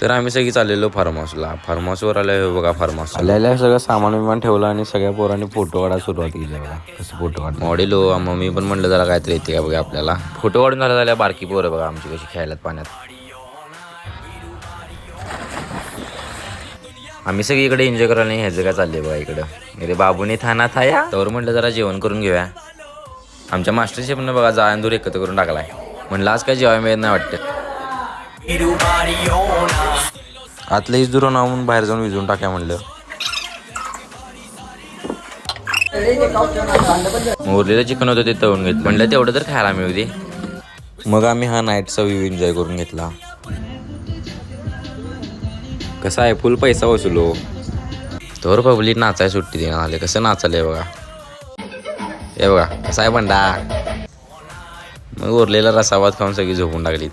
तर आम्ही सगळी चाललेलो फार्म हाऊसवर आलो बघा. फार्म हाऊस आल्याला सगळं सामान विमान ठेवलं आणि सगळ्या पोरांनी फोटो काढायला सुरुवात केली बघा. कसं फोटो काढतो मॉडेल हो. मम्मी पण म्हणलं जरा काहीतरी येते का बघा आपल्याला. फोटो काढून झाल्या बारकी पोरं बघा आमची कशी खेळायला पाण्यात. आम्ही सगळी इकडे एन्जॉय करायला नाही. ह्याचं काय चाललंय बघा इकडं. अरे बाबूने थाना थाया तर म्हटलं जरा जेवण करून घेऊया. आमच्या मास्टर शेफनं बघा जाळंदूर एकत्र करून टाकलाय. म्हणलं आज काय जेवायला मिळत नाही वाटतं. आतलं इज दूर म्हणून बाहेर जाऊन विजून टाक्या म्हणलं. उरलेलं चिकन होतं ते तळून घेत म्हणलं तेवढं तर खायला मिळू दे. मग आम्ही हा नाईटचा व्ह्यू एन्जॉय करून घेतला. कसा आहे फुल पैसा वसुलो. तर पब्लिक नाचाय सुट्टी देणार आले. कसं नाचाले बघा. हे बघा कसा आहे बंडा. मग उरलेला रसाभात खाऊन सगळी झोपून टाकलीत.